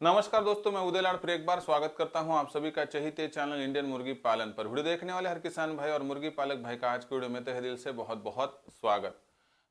नमस्कार दोस्तों, मैं उदय लाड फिर एक बार स्वागत करता हूं आप सभी का चहीते चैनल इंडियन मुर्गी पालन पर। वीडियो देखने वाले हर किसान भाई और मुर्गी पालक भाई का आज की वीडियो में तहे दिल से बहुत बहुत स्वागत।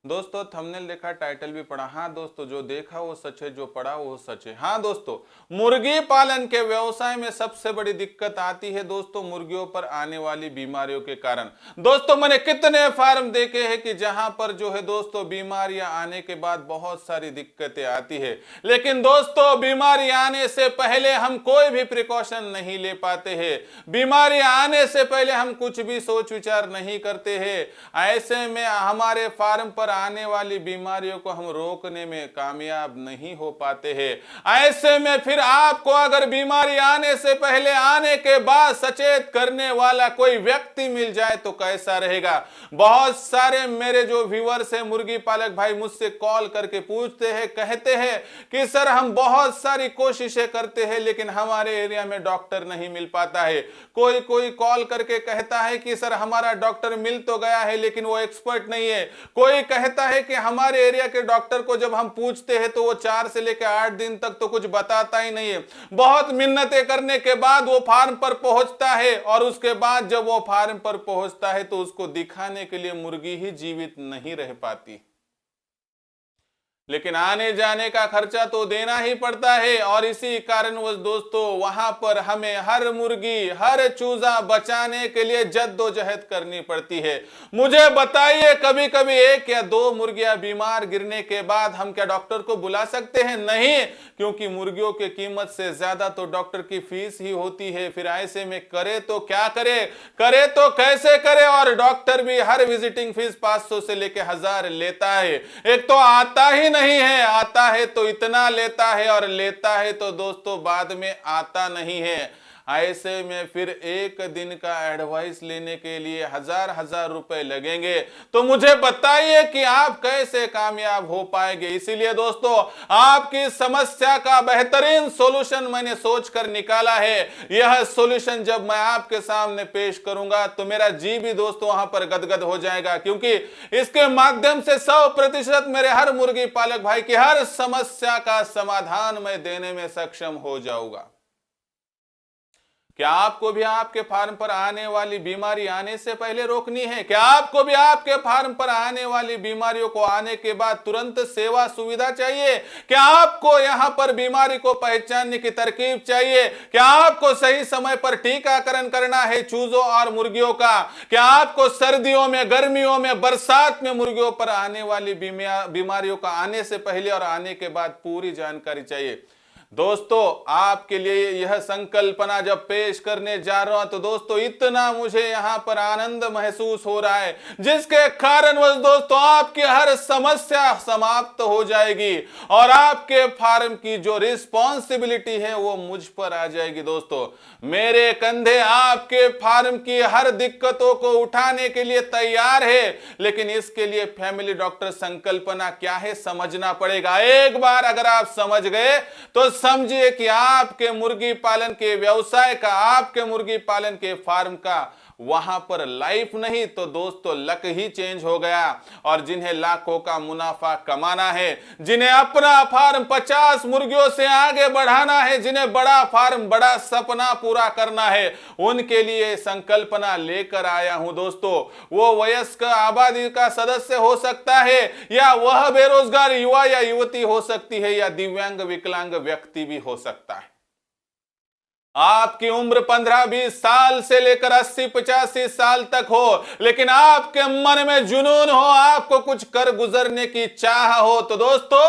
दोस्तों थंबनेल देखा, टाइटल भी पढ़ा। हाँ दोस्तों, जो देखा वो सच है, जो पढ़ा वो सच है। हाँ दोस्तों, मुर्गी पालन के व्यवसाय में सबसे बड़ी दिक्कत आती है दोस्तों मुर्गियों पर आने वाली बीमारियों के कारण। दोस्तों मैंने कितने फार्म देखे हैं कि जहां पर जो है दोस्तों बीमारियां आने के बाद बहुत सारी दिक्कतें आती है, लेकिन दोस्तों बीमारी आने से पहले हम कोई भी प्रिकॉशन नहीं ले पाते हैं। बीमारी आने से पहले हम कुछ भी सोच विचार नहीं करते हैं। ऐसे में हमारे फार्म पर आने वाली बीमारियों को हम रोकने में कामयाब नहीं हो पाते हैं। ऐसे में फिर आपको अगर बीमारी आने से पहले, आने के बाद सचेत करने वाला कोई व्यक्ति मिल जाए तो कैसा रहेगा। बहुत सारे मेरे जो व्यूअर्स हैं मुर्गी पालक भाई मुझसे कॉल करके पूछते हैं, कहते हैं कि सर हम बहुत सारी कोशिशें करते हैं लेकिन हमारे एरिया में डॉक्टर नहीं मिल पाता है। कोई कोई कॉल करके कहता है कि सर हमारा डॉक्टर मिल तो गया है लेकिन वो एक्सपर्ट नहीं है। कोई कहता है कि हमारे एरिया के डॉक्टर को जब हम पूछते हैं तो वो 4 से लेकर 8 दिन तक तो कुछ बताता ही नहीं है। बहुत मिन्नतें करने के बाद वो फार्म पर पहुंचता है और उसके बाद जब वो फार्म पर पहुंचता है तो उसको दिखाने के लिए मुर्गी ही जीवित नहीं रह पाती, लेकिन आने जाने का खर्चा तो देना ही पड़ता है। और इसी कारणवश दोस्तों वहां पर हमें हर मुर्गी, हर चूजा बचाने के लिए जद्दोजहद करनी पड़ती है। मुझे बताइए, कभी कभी 1 या 2 मुर्गियां बीमार गिरने के बाद हम क्या डॉक्टर को बुला सकते हैं? नहीं, क्योंकि मुर्गियों की कीमत से ज्यादा तो डॉक्टर की फीस ही होती है। फिर ऐसे में करे तो क्या करे, करे तो कैसे करे। और डॉक्टर भी हर विजिटिंग फीस 500 से लेकर 1000 लेता है। एक तो आता ही नहीं है, आता है तो इतना लेता है और लेता है तो दोस्तों बाद में आता नहीं है। ऐसे में फिर 1 दिन का एडवाइस लेने के लिए 1000 रुपए लगेंगे। तो मुझे बताइए कि आप कैसे कामयाब हो पाएंगे। इसीलिए दोस्तों आपकी समस्या का बेहतरीन सॉल्यूशन मैंने सोचकर निकाला है। यह सॉल्यूशन जब मैं आपके सामने पेश करूंगा तो मेरा जी भी दोस्तों वहां पर गदगद हो जाएगा, क्योंकि इसके माध्यम से 100% मेरे हर मुर्गी पालक भाई की हर समस्या का समाधान मैं देने में सक्षम हो जाऊंगा। क्या आपको भी आपके फार्म पर आने वाली बीमारी आने से पहले रोकनी है? क्या आपको भी आपके फार्म पर आने वाली बीमारियों को आने के बाद तुरंत सेवा सुविधा चाहिए? क्या आपको यहां पर बीमारी को पहचानने की तरकीब चाहिए? क्या आपको सही समय पर टीकाकरण करना है चूजों और मुर्गियों का? क्या आपको सर्दियों में, गर्मियों में, बरसात में मुर्गियों पर आने वाली बीमारियों का आने से पहले और आने के बाद पूरी जानकारी चाहिए? दोस्तों आपके लिए यह संकल्पना जब पेश करने जा रहा हूं तो दोस्तों इतना मुझे यहां पर आनंद महसूस हो रहा है, जिसके कारणवश दोस्तों आपकी हर समस्या समाप्त हो जाएगी और आपके फार्म की जो रिस्पॉन्सिबिलिटी है वो मुझ पर आ जाएगी। दोस्तों मेरे कंधे आपके फार्म की हर दिक्कतों को उठाने के लिए तैयार है, लेकिन इसके लिए फैमिली डॉक्टर संकल्पना क्या है समझना पड़ेगा। एक बार अगर आप समझ गए तो समझिए कि आपके मुर्गी पालन के व्यवसाय का, आपके मुर्गी पालन के फार्म का वहां पर लाइफ नहीं तो दोस्तों लक ही चेंज हो गया। और जिन्हें लाखों का मुनाफा कमाना है, जिन्हें अपना फार्म 50 मुर्गियों से आगे बढ़ाना है, जिन्हें बड़ा फार्म, बड़ा सपना पूरा करना है, उनके लिए संकल्पना लेकर आया हूं दोस्तों। वो वयस्क आबादी का सदस्य हो सकता है, या वह बेरोजगार युवा या युवती हो सकती है, या दिव्यांग विकलांग व्यक्ति भी हो सकता है। आपकी उम्र 15-20 साल से लेकर 80-85 साल तक हो, लेकिन आपके मन में जुनून हो, आपको कुछ कर गुजरने की चाह हो, तो दोस्तों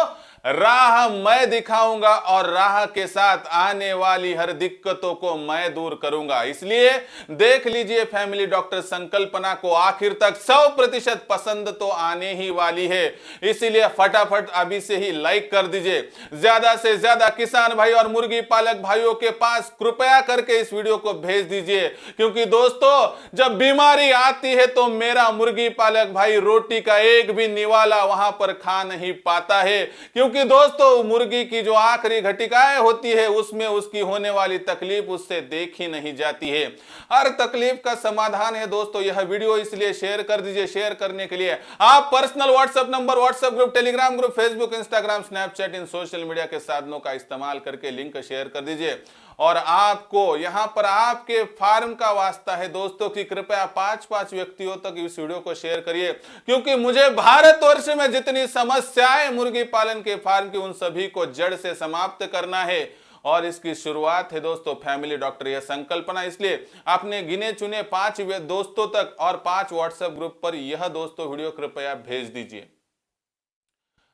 राह मैं दिखाऊंगा और राह के साथ आने वाली हर दिक्कतों को मैं दूर करूंगा। इसलिए देख लीजिए फैमिली डॉक्टर संकल्पना को आखिर तक 100% पसंद तो आने ही वाली है। इसीलिए फटाफट अभी से ही लाइक कर दीजिए, ज्यादा से ज्यादा किसान भाई और मुर्गी पालक भाइयों के पास कृपया करके इस वीडियो को भेज दीजिए, क्योंकि दोस्तों जब बीमारी आती है तो मेरा मुर्गी पालक भाई रोटी का एक भी निवाला वहां पर खा नहीं पाता है, क्योंकि क्योंकि दोस्तों मुर्गी की जो आखिरी घटिकाएं होती है उसमें उसकी होने वाली तकलीफ उससे देखी नहीं जाती है। हर तकलीफ का समाधान है दोस्तों यह वीडियो, इसलिए शेयर कर दीजिए। शेयर करने के लिए आप personal WhatsApp number, WhatsApp group, Telegram group, Facebook, Instagram, Snapchat, इन सोशल मीडिया के साधनों का इस्तेमाल करके लिंक शेयर कर दीजिए। और आपको यहां पर आपके फार्म का वास्ता है दोस्तों कि कृपया 5-5 व्यक्तियों तक इस वीडियो को शेयर करिए, क्योंकि मुझे भारतवर्ष में जितनी समस्याएं मुर्गी पालन के फार्म की उन सभी को जड़ से समाप्त करना है। और इसकी शुरुआत है दोस्तों फैमिली डॉक्टर, यह संकल्पना। इसलिए अपने गिने चुने 5 दोस्तों तक और 5 व्हाट्सएप ग्रुप पर यह दोस्तों वीडियो कृपया भेज दीजिए।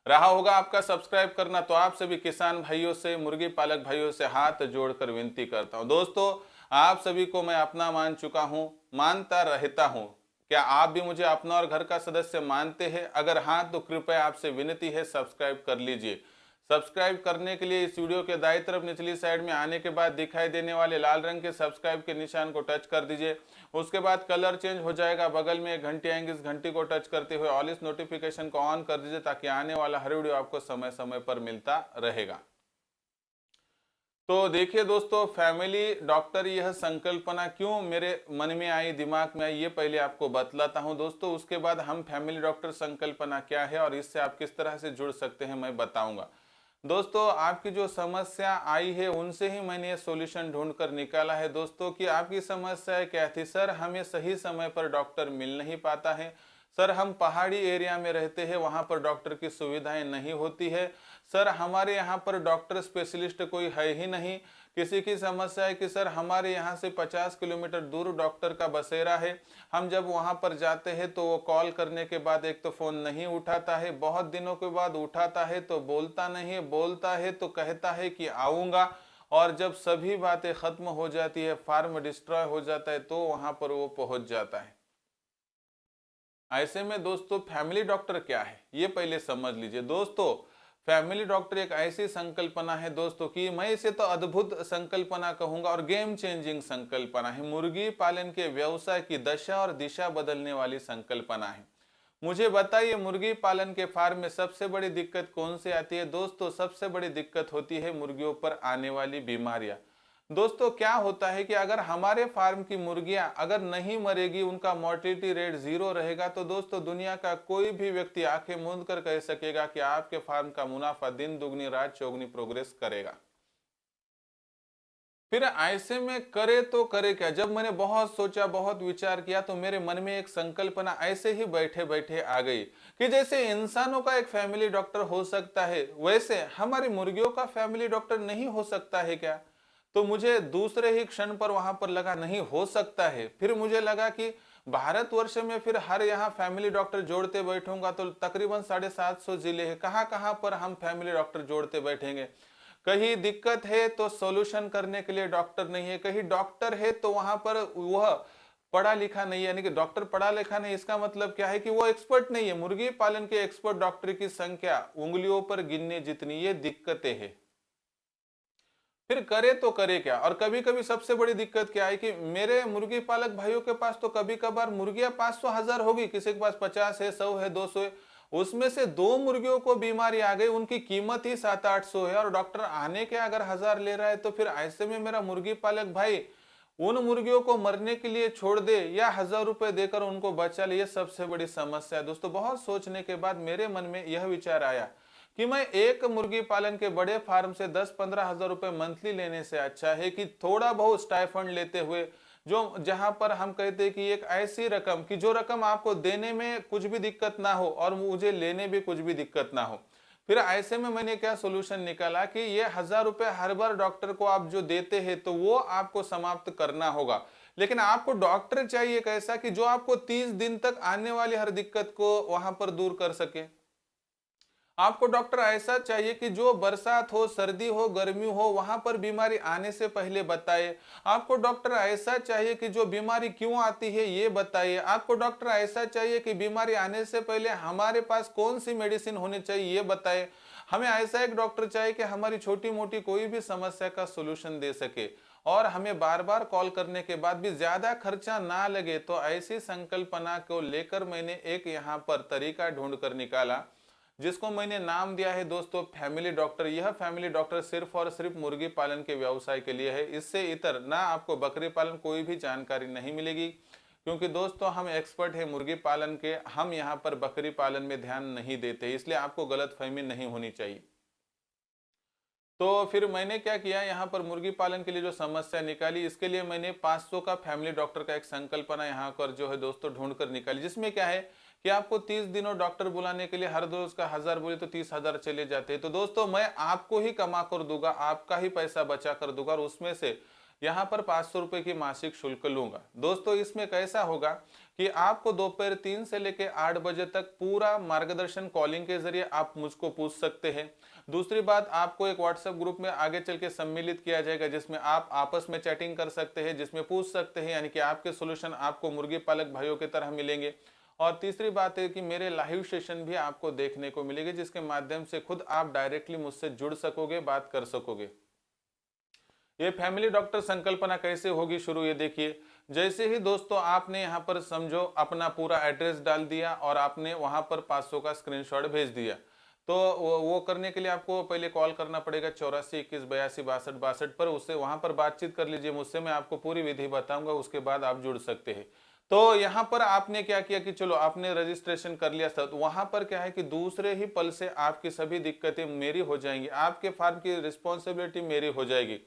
रहा होगा आपका सब्सक्राइब करना, तो आप सभी किसान भाइयों से, मुर्गी पालक भाइयों से हाथ जोड़कर विनती करता हूं। दोस्तों आप सभी को मैं अपना मान चुका हूं, मानता रहता हूं। क्या आप भी मुझे अपना और घर का सदस्य मानते हैं? अगर हाँ तो कृपया आपसे विनती है सब्सक्राइब कर लीजिए। सब्सक्राइब करने के लिए इस वीडियो के दाईं तरफ निचली साइड में आने के बाद दिखाई देने वाले लाल रंग के सब्सक्राइब के निशान को टच कर दीजिए। उसके बाद कलर चेंज हो जाएगा, बगल में एक घंटी आएंगी, इस घंटी को टच करते हुए ऑल इस नोटिफिकेशन को ऑन कर दीजिए, ताकि आने वाला हर वीडियो आपको समय समय पर मिलता रहेगा। तो देखिए दोस्तों, फैमिली डॉक्टर यह संकल्पना क्यों मेरे मन में आई, दिमाग में आई, ये पहले आपको बतलाता हूं दोस्तों। उसके बाद हम फैमिली डॉक्टर संकल्पना क्या है और इससे आप किस तरह से जुड़ सकते हैं मैं बताऊंगा। दोस्तों आपकी जो समस्या आई है उनसे ही मैंने ये सॉल्यूशन ढूंढ कर निकाला है दोस्तों कि आपकी समस्या क्या थी। सर हमें सही समय पर डॉक्टर मिल नहीं पाता है, सर हम पहाड़ी एरिया में रहते हैं, वहाँ पर डॉक्टर की सुविधाएं नहीं होती है, सर हमारे यहाँ पर डॉक्टर स्पेशलिस्ट कोई है ही नहीं। किसी की समस्या है कि सर हमारे यहाँ से 50 किलोमीटर दूर डॉक्टर का बसेरा है, हम जब वहाँ पर जाते हैं तो वो कॉल करने के बाद एक तो फ़ोन नहीं उठाता है, बहुत दिनों के बाद उठाता है तो बोलता नहीं, बोलता है तो कहता है कि आऊँगा, और जब सभी बातें ख़त्म हो जाती है, फार्म डिस्ट्रॉय हो जाता है, तो वहाँ पर वो पहुँच जाता है। ऐसे में दोस्तों फैमिली डॉक्टर क्या है ये पहले समझ लीजिए। दोस्तों फैमिली डॉक्टर एक ऐसी संकल्पना है दोस्तों कि मैं इसे तो अद्भुत संकल्पना कहूंगा और गेम चेंजिंग संकल्पना है। मुर्गी पालन के व्यवसाय की दशा और दिशा बदलने वाली संकल्पना है। मुझे बताइए मुर्गी पालन के फार्म में सबसे बड़ी दिक्कत कौन सी आती है? दोस्तों सबसे बड़ी दिक्कत होती है मुर्गियों पर आने वाली बीमारियां। दोस्तों क्या होता है कि अगर हमारे फार्म की मुर्गियां अगर नहीं मरेगी, उनका मोर्टिलिटी रेट 0 रहेगा, तो दोस्तों दुनिया का कोई भी व्यक्ति आंखें मूंद कर कह सकेगा कि आपके फार्म का मुनाफा दिन दुगनी रात चौगनी प्रोग्रेस करेगा। फिर ऐसे में करे तो करे क्या? जब मैंने बहुत सोचा, बहुत विचार किया, तो मेरे मन में एक संकल्पना ऐसे ही बैठे बैठे आ गई कि जैसे इंसानों का एक फैमिली डॉक्टर हो सकता है, वैसे हमारी मुर्गियों का फैमिली डॉक्टर नहीं हो सकता है क्या? तो मुझे दूसरे ही क्षण पर वहां पर लगा नहीं हो सकता है। फिर मुझे लगा कि भारतवर्ष में फिर हर यहाँ फैमिली डॉक्टर जोड़ते बैठूंगा तो तकरीबन 750 जिले हैं, कहाँ कहाँ पर हम फैमिली डॉक्टर जोड़ते बैठेंगे। कहीं दिक्कत है तो सॉल्यूशन करने के लिए डॉक्टर नहीं है, कहीं डॉक्टर है तो वहां पर वह पढ़ा लिखा नहीं है। यानी कि डॉक्टर पढ़ा लिखा नहीं, इसका मतलब क्या है कि वो एक्सपर्ट नहीं है। मुर्गी पालन के एक्सपर्ट डॉक्टर की संख्या उंगलियों पर गिनने जितनी, ये दिक्कतें हैं। फिर करे तो करे क्या? और कभी कभी सबसे बड़ी दिक्कत क्या है कि मेरे मुर्गी पालक भाइयों के पास तो कभी कभार मुर्गियां 500-1000 होगी, किसी के पास 50 है, 100 है, 200 है, उसमें से 2 मुर्गियों को बीमारी आ गई, उनकी कीमत ही 700-800 है और डॉक्टर आने के अगर 1000 ले रहा है, तो फिर ऐसे में मेरा मुर्गी पालक भाई उन मुर्गियों को मरने के लिए छोड़ दे या 1000 रुपए देकर उनको बचा ले, ये सबसे बड़ी समस्या है। दोस्तों बहुत सोचने के बाद मेरे मन में यह विचार आया कि मैं एक मुर्गी पालन के बड़े फार्म से 10-15 हजार रुपए मंथली लेने से अच्छा है कि थोड़ा बहुत स्टाइफंड लेते हुए, जो जहां पर हम कहते हैं कि एक ऐसी रकम कि जो रकम आपको देने में कुछ भी दिक्कत ना हो और मुझे लेने भी कुछ भी दिक्कत ना हो। फिर ऐसे में मैंने क्या सोल्यूशन निकाला कि ये 1000 रुपए हर बार डॉक्टर को आप जो देते हैं तो वो आपको समाप्त करना होगा। लेकिन आपको डॉक्टर चाहिए कैसा कि जो आपको 30 दिन तक आने वाली हर दिक्कत को वहां पर दूर कर सके। आपको डॉक्टर ऐसा चाहिए कि जो बरसात हो, सर्दी हो, गर्मी हो, वहां पर बीमारी आने से पहले बताए। आपको डॉक्टर ऐसा चाहिए कि जो बीमारी क्यों आती है ये बताइए। आपको डॉक्टर ऐसा चाहिए कि बीमारी आने से पहले हमारे पास कौन सी मेडिसिन होनी चाहिए ये बताए। हमें ऐसा एक डॉक्टर चाहिए कि हमारी छोटी मोटी कोई भी समस्या का सोल्यूशन दे सके और हमें बार बार कॉल करने के बाद भी ज्यादा खर्चा ना लगे। तो ऐसी संकल्पना को लेकर मैंने एक यहाँ पर तरीका ढूंढ कर निकाला जिसको मैंने नाम दिया है दोस्तों फैमिली डॉक्टर। यह फैमिली डॉक्टर सिर्फ और सिर्फ मुर्गी पालन के व्यवसाय के लिए है। इससे इतर ना आपको बकरी पालन कोई भी जानकारी नहीं मिलेगी, क्योंकि दोस्तों हम एक्सपर्ट है मुर्गी पालन के, हम यहाँ पर बकरी पालन में ध्यान नहीं देते, इसलिए आपको गलतफहमी नहीं होनी चाहिए। तो फिर मैंने क्या किया, यहाँ पर मुर्गी पालन के लिए जो समस्या निकाली, इसके लिए मैंने 500 का फैमिली डॉक्टर का एक संकल्पना यहाँ पर जो है दोस्तों ढूंढ कर निकाली, जिसमें क्या है कि आपको 30 दिनों डॉक्टर बुलाने के लिए हर रोज का 1000 बोले तो 30,000 चले जाते हैं। तो दोस्तों मैं आपको ही कमा कर दूंगा, आपका ही पैसा बचा कर दूंगा, और उसमें से यहाँ पर 500 रुपए की मासिक शुल्क लूंगा। दोस्तों इसमें कैसा होगा कि आपको दोपहर 3 से लेकर 8 बजे तक पूरा मार्गदर्शन कॉलिंग के जरिए आप मुझको पूछ सकते हैं। दूसरी बात, आपको एक व्हाट्सएप ग्रुप में आगे चल के सम्मिलित किया जाएगा, जिसमें आप आपस में चैटिंग कर सकते हैं, जिसमें पूछ सकते हैं, यानी कि आपके सोल्यूशन आपको मुर्गी पालक भाइयों की तरह मिलेंगे। और तीसरी बात है कि मेरे लाइव सेशन भी आपको देखने को मिलेंगे, जिसके माध्यम से खुद आप डायरेक्टली मुझसे जुड़ सकोगे, बात कर सकोगे। ये फैमिली डॉक्टर संकल्पना कैसे होगी शुरू, ये देखिए। जैसे ही दोस्तों आपने यहाँ पर समझो अपना पूरा एड्रेस डाल दिया और आपने वहां पर 500 का स्क्रीनशॉट भेज दिया, तो वो करने के लिए आपको पहले कॉल करना पड़ेगा 84 21 82 62 62 पर। उससे वहां पर बातचीत कर लीजिए मुझसे, मैं आपको पूरी विधि बताऊंगा, उसके बाद आप जुड़ सकते हैं। तो यहाँ पर आपने क्या किया कि चलो आपने रजिस्ट्रेशन कर लिया था, तो वहां पर क्या है कि दूसरे ही पल से आपकी सभी दिक्कतें मेरी हो जाएंगी, आपके फार्म की रिस्पॉन्सिबिलिटी मेरी हो जाएगी।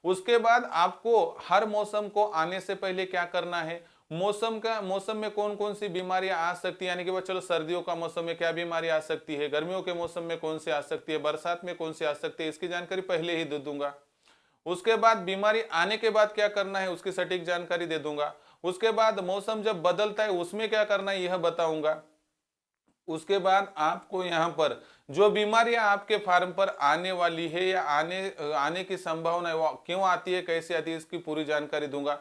उसके बाद आपको हर मौसम को आने से पहले क्या करना है, मौसम में कौन कौन सी बीमारियां आ सकती है, यानी कि वो चलो सर्दियों का मौसम में क्या बीमारी आ सकती है, गर्मियों के मौसम में कौन सी आ सकती है, बरसात में कौन सी आ सकती है, इसकी जानकारी पहले ही दे दूंगा। उसके बाद बीमारी आने के बाद क्या करना है उसकी सटीक जानकारी दे दूंगा। उसके बाद मौसम जब बदलता है उसमें क्या करना है यह बताऊंगा। उसके बाद आपको यहाँ पर जो बीमारियां आपके फार्म पर आने वाली है या आने की संभावना है, वो क्यों आती है, कैसे आती है, इसकी पूरी जानकारी दूंगा।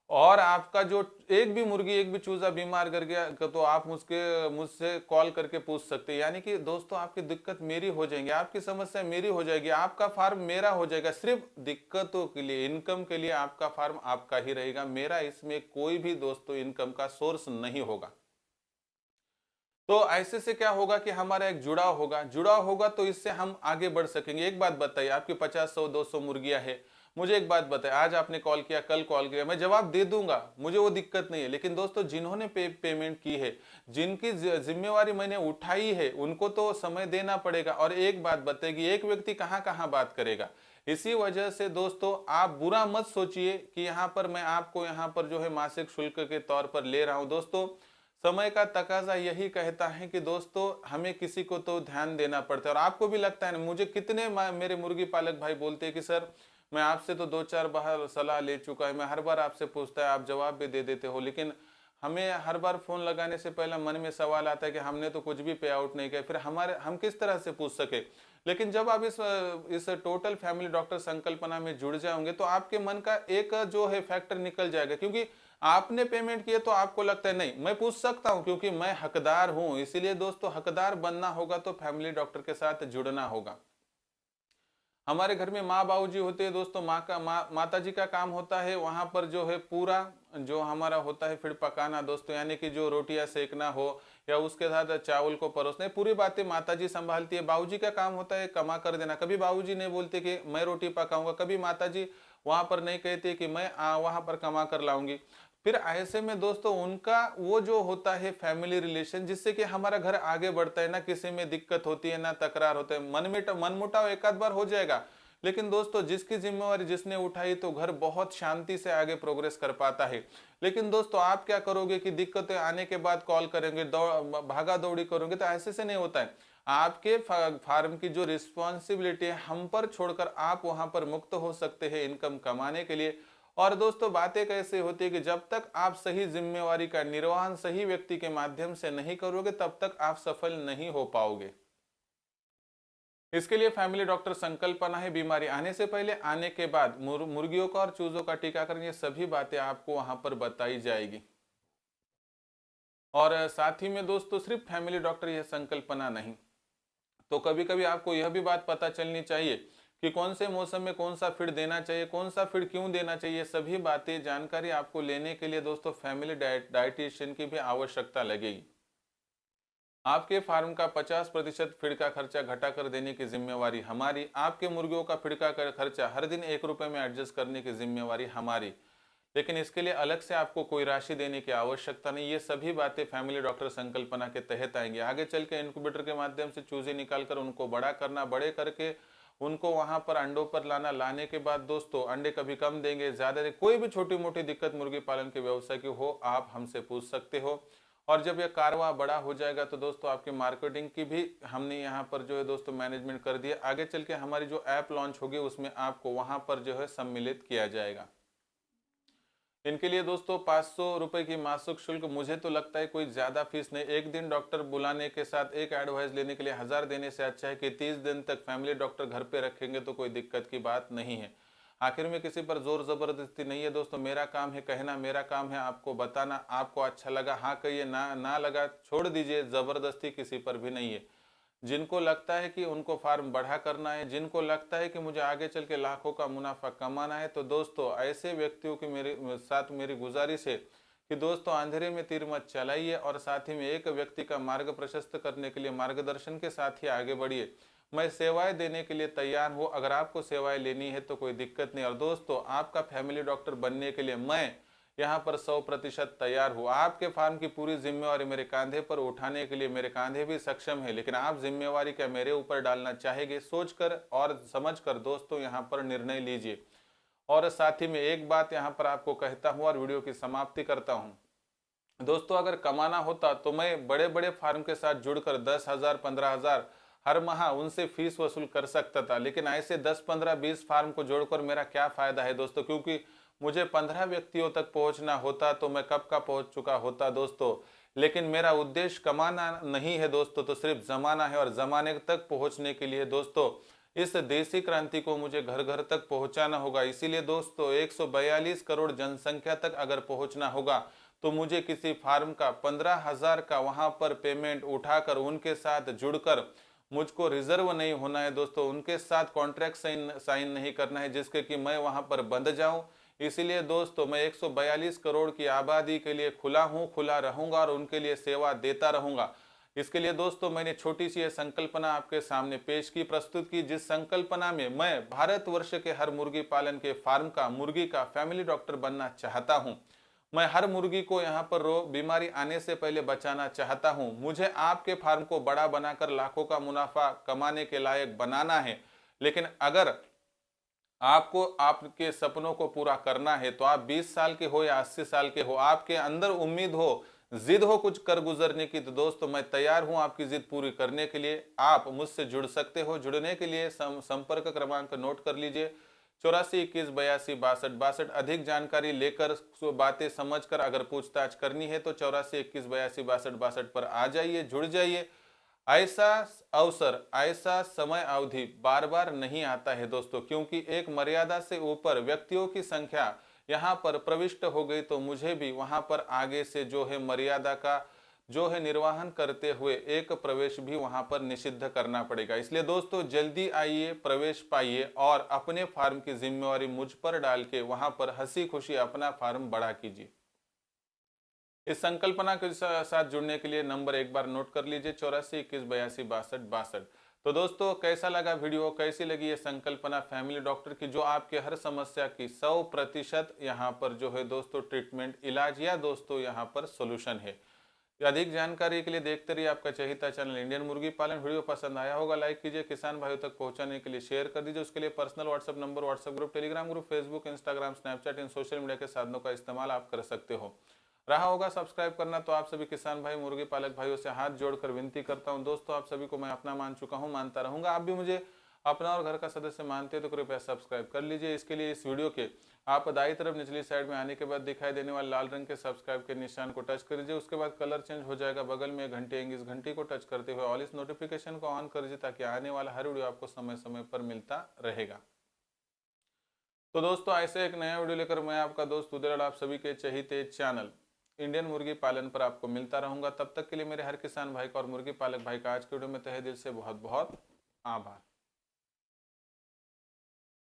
और आपका जो एक भी मुर्गी एक भी चूजा बीमार कर गया तो आप मुझसे कॉल करके पूछ सकते हैं, यानी कि दोस्तों आपकी दिक्कत मेरी हो जाएंगी, आपकी समस्या मेरी हो जाएगी, आपका फार्म मेरा हो जाएगा। सिर्फ दिक्कतों के लिए, इनकम के लिए आपका फार्म आपका ही रहेगा, मेरा इसमें कोई भी दोस्तों इनकम का सोर्स नहीं होगा। तो ऐसे से क्या होगा कि हमारा एक जुड़ाव होगा तो इससे हम आगे बढ़ सकेंगे। एक बात बताइए, आपकी 50 100 200 मुर्गियां हैं, मुझे एक बात बताइए, आज आपने कॉल किया, कल कॉल किया, मैं जवाब दे दूंगा, मुझे वो दिक्कत नहीं है। लेकिन दोस्तों जिन्होंने पेमेंट की है, जिनकी जिम्मेवारी मैंने उठाई है, उनको तो समय देना पड़ेगा। और एक बात बताइए, एक व्यक्ति कहाँ कहाँ बात करेगा। इसी वजह से दोस्तों आप बुरा मत सोचिए कि यहाँ पर मैं आपको यहाँ पर जो है मासिक शुल्क के तौर पर ले रहा हूँ। दोस्तों समय का तकाजा यही कहता है कि दोस्तों हमें किसी को तो ध्यान देना पड़ता है। और आपको भी लगता है ना, मुझे कितने मेरे मुर्गी पालक भाई बोलते हैं कि सर मैं आपसे तो 2 4 बार सलाह ले चुका है, मैं हर बार आपसे पूछता है, आप जवाब भी दे देते हो, लेकिन हमें हर बार फोन लगाने से पहले मन में सवाल आता है कि हमने तो कुछ भी पे आउट नहीं किया, फिर हम किस तरह से पूछ सके। लेकिन जब आप इस टोटल फैमिली डॉक्टर संकल्पना में जुड़ जाओगे तो आपके मन का एक जो है फैक्टर निकल जाएगा, क्योंकि आपने पेमेंट किया तो आपको लगता है नहीं मैं पूछ सकता हूं क्योंकि मैं हकदार हूं। इसीलिए दोस्तों हकदार बनना होगा तो फैमिली डॉक्टर के साथ जुड़ना होगा। हमारे घर में माँ बाबू जी होते हैं दोस्तों, माता जी का काम होता है वहां पर जो है पूरा जो हमारा होता है फिर पकाना दोस्तों, यानी कि जो रोटियां सेकना हो या उसके साथ चावल को परोसना, पूरी बातें माता जी संभालती है। बाबूजी का काम होता है कमा कर देना। कभी बाबूजी नहीं बोलते कि मैं रोटी पकाऊंगा, कभी माता जी वहां पर नहीं कहती कि मैं वहां पर कमा कर लाऊंगी। फिर ऐसे में दोस्तों उनका वो जो होता है फैमिली रिलेशन, जिससे कि हमारा घर आगे बढ़ता है, ना किसी में दिक्कत होती है ना तकरार होता है। मनमुटाव एक आध बार हो जाएगा, लेकिन दोस्तों जिसकी जिम्मेवारी जिसने उठाई तो घर बहुत शांति से आगे प्रोग्रेस कर पाता है। लेकिन दोस्तों आप क्या करोगे कि दिक्कतें आने के बाद कॉल करेंगे, भागा दौड़ी करोगे, तो ऐसे से नहीं होता है। आपके फार्म की जो रिस्पॉन्सिबिलिटी है हम पर छोड़कर आप वहां पर मुक्त हो सकते हैं इनकम कमाने के लिए। और दोस्तों बातें कैसे होती है कि जब तक आप सही जिम्मेवारी का निर्वहन सही व्यक्ति के माध्यम से नहीं करोगे तब तक आप सफल नहीं हो पाओगे। इसके लिए फैमिली डॉक्टर संकल्पना है, बीमारी आने से पहले, आने के बाद, मुर्गियों का और चूजों का टीकाकरण, ये सभी बातें आपको वहां पर बताई जाएगी। और साथ ही में दोस्तों सिर्फ फैमिली डॉक्टर यह संकल्पना नहीं, तो कभी कभी आपको यह भी बात पता चलनी चाहिए कि कौन से मौसम में कौन सा फीड देना चाहिए, कौन सा फीड क्यों देना चाहिए। सभी बातें जानकारी आपको लेने के लिए दोस्तों फैमिली डाइटिशियन की भी आवश्यकता लगेगी। आपके फार्म का 50% फीड का खर्चा घटाकर देने की जिम्मेवारी हमारी। आपके मुर्गियों का फीड का खर्चा हर दिन 1 रुपए में एडजस्ट करने की जिम्मेवारी हमारी। लेकिन इसके लिए अलग से आपको कोई राशि देने की आवश्यकता नहीं। ये सभी बातें फैमिली डॉक्टर संकल्पना के तहत आएंगी। आगे चल के इंक्यूबेटर के माध्यम से चूजे निकालकर उनको बड़ा करना, बड़े करके उनको वहां पर अंडों पर लाना, लाने के बाद दोस्तों अंडे कभी कम देंगे, ज्यादा देंगे, कोई भी छोटी मोटी दिक्कत मुर्गी पालन के व्यवसाय की हो आप हमसे पूछ सकते हो। और जब यह कारवा बड़ा हो जाएगा तो दोस्तों आपकी मार्केटिंग की भी हमने यहाँ पर जो है दोस्तों मैनेजमेंट कर दिया। आगे चल के हमारी जो ऐप लॉन्च होगी उसमें आपको वहां पर जो है सम्मिलित किया जाएगा। इनके लिए दोस्तों 500 रुपए की मासिक शुल्क, मुझे तो लगता है कोई ज्यादा फीस नहीं। एक दिन डॉक्टर बुलाने के साथ एक एडवाइस लेने के लिए 1000 देने से अच्छा है कि 30 दिन तक फैमिली डॉक्टर घर पे रखेंगे तो कोई दिक्कत की बात नहीं है। आखिर में किसी पर जोर जबरदस्ती नहीं है दोस्तों। मेरा काम है कहना, मेरा काम है आपको बताना। आपको अच्छा लगा हाँ कहिए, ना लगा छोड़ दीजिए। जबरदस्ती किसी पर भी नहीं है। जिनको लगता है कि उनको फार्म बढ़ा करना है, जिनको लगता है कि मुझे आगे चल के लाखों का मुनाफा कमाना है, तो दोस्तों ऐसे व्यक्तियों की मेरे साथ मेरी गुजारिश है कि दोस्तों अंधेरे में तीर मत चलाइए और साथ ही में एक व्यक्ति का मार्ग प्रशस्त करने के लिए मार्गदर्शन के साथ ही आगे बढ़िए। मैं सेवाएं देने के लिए तैयार हूँ। अगर आपको सेवाएं लेनी है तो कोई दिक्कत नहीं। और दोस्तों आपका फैमिली डॉक्टर बनने के लिए मैं यहाँ पर 100% तैयार हूँ। आपके फार्म की पूरी जिम्मेवारी मेरे कांधे पर उठाने के लिए मेरे कांधे भी सक्षम है। लेकिन आप जिम्मेवारी क्या मेरे ऊपर डालना चाहेंगे, सोचकर और समझकर दोस्तों यहाँ पर निर्णय लीजिए। और साथ ही में एक बात यहाँ पर आपको कहता हूँ और वीडियो की समाप्ति करता हूँ। दोस्तों अगर कमाना होता तो मैं बड़े बड़े फार्म के साथ जुड़कर 10,000 15,000 हर माह उनसे फीस वसूल कर सकता था। लेकिन ऐसे 10 15 20 फार्म को जोड़कर मेरा क्या फायदा है दोस्तों, क्योंकि मुझे 15 व्यक्तियों तक पहुंचना होता तो मैं कब का पहुंच चुका होता दोस्तों। लेकिन मेरा उद्देश्य कमाना नहीं है दोस्तों, तो सिर्फ जमाना है। और जमाने तक पहुंचने के लिए दोस्तों इस देसी क्रांति को मुझे घर घर तक पहुंचाना होगा। इसीलिए दोस्तों 142 करोड़ जनसंख्या तक अगर पहुंचना होगा तो मुझे किसी फार्म का 15,000 का वहां पर पेमेंट उठाकर उनके साथ जुड़कर मुझको रिजर्व नहीं होना है दोस्तों। उनके साथ कॉन्ट्रैक्ट साइन नहीं करना है जिसके कि मैं वहां पर बंध जाऊं। इसीलिए दोस्तों मैं 142 करोड़ की आबादी के लिए खुला हूं, खुला रहूंगा और उनके लिए सेवा देता रहूंगा। इसके लिए दोस्तों मैंने छोटी सी संकल्पना आपके सामने पेश की, प्रस्तुत की, जिस संकल्पना में मैं भारतवर्ष के हर मुर्गी पालन के फार्म का, मुर्गी का फैमिली डॉक्टर बनना चाहता हूं। मैं हर मुर्गी को यहाँ पर बीमारी आने से पहले बचाना चाहता हूं। मुझे आपके फार्म को बड़ा बनाकर लाखों का मुनाफा कमाने के लायक बनाना है। लेकिन अगर आपको आपके सपनों को पूरा करना है तो आप 20 साल के हो या 80 साल के हो, आपके अंदर उम्मीद हो, जिद हो कुछ कर गुजरने की, तो दोस्तों मैं तैयार हूं आपकी जिद पूरी करने के लिए। आप मुझसे जुड़ सकते हो। जुड़ने के लिए संपर्क क्रमांक नोट कर लीजिए 84 21 82 62 62। अधिक जानकारी लेकर बातें समझकर अगर पूछताछ करनी है तो 84 21 82 62 62 पर आ जाइए, जुड़ जाइए। ऐसा अवसर, ऐसा समय अवधि बार बार नहीं आता है दोस्तों, क्योंकि एक मर्यादा से ऊपर व्यक्तियों की संख्या यहाँ पर प्रविष्ट हो गई तो मुझे भी वहां पर आगे से जो है मर्यादा का जो है निर्वहन करते हुए एक प्रवेश भी वहां पर निषिद्ध करना पड़ेगा। इसलिए दोस्तों जल्दी आइए, प्रवेश पाइए और अपने फार्म की जिम्मेवारी मुझ पर डाल के वहां पर हंसी खुशी अपना फार्म बड़ा कीजिए। इस संकल्पना के साथ जुड़ने के लिए नंबर एक बार नोट कर लीजिए 84 21 82 62 62। तो दोस्तों कैसा लगा वीडियो, कैसी लगी ये संकल्पना फैमिली डॉक्टर की, जो आपके हर समस्या की 100% यहाँ पर जो है दोस्तों ट्रीटमेंट, इलाज या दोस्तों यहाँ पर सोल्यूशन है। अधिक जानकारी के लिए देखते रहिए आपका चहेता चैनल इंडियन मुर्गी पालन। वीडियो पसंद आया होगा लाइक कीजिए, किसान भाइयों तक पहुंचाने के लिए शेयर कर दीजिए। उसके लिए personal WhatsApp number, WhatsApp group, Telegram group, Facebook, Instagram, Snapchat, इन सोशल मीडिया के साधनों का इस्तेमाल आप कर सकते हो। रहा होगा सब्सक्राइब करना, तो आप सभी किसान भाई मुर्गी पालक भाइयों से हाथ जोड़कर विनती करता हूं दोस्तों, आप सभी को मैं अपना मान चुका हूं, मानता रहूंगा। आप भी मुझे अपना और घर का सदस्य मानते हैं तो कृपया सब्सक्राइब कर लीजिए। इसके लिए इस वीडियो के आप दाईं तरफ निचली साइड में आने के बाद दिखाई देने वाले लाल रंग के सब्सक्राइब के निशान को टच कर दीजिए। उसके बाद कलर चेंज हो जाएगा, बगल में घंटे आएंगी, इस घंटी को टच करते हुए ऑल इस नोटिफिकेशन को ऑन कर दीजिए ताकि आने वाला हर वीडियो आपको समय समय पर मिलता रहेगा। तो दोस्तों ऐसे एक नया वीडियो लेकर मैं आपका दोस्त उदय आप सभी के चहेते चैनल इंडियन मुर्गी पालन पर आपको मिलता रहूंगा। तब तक के लिए मेरे हर किसान भाई का और मुर्गी पालक भाई का आज के वीडियो में तहे दिल से बहुत बहुत आभार।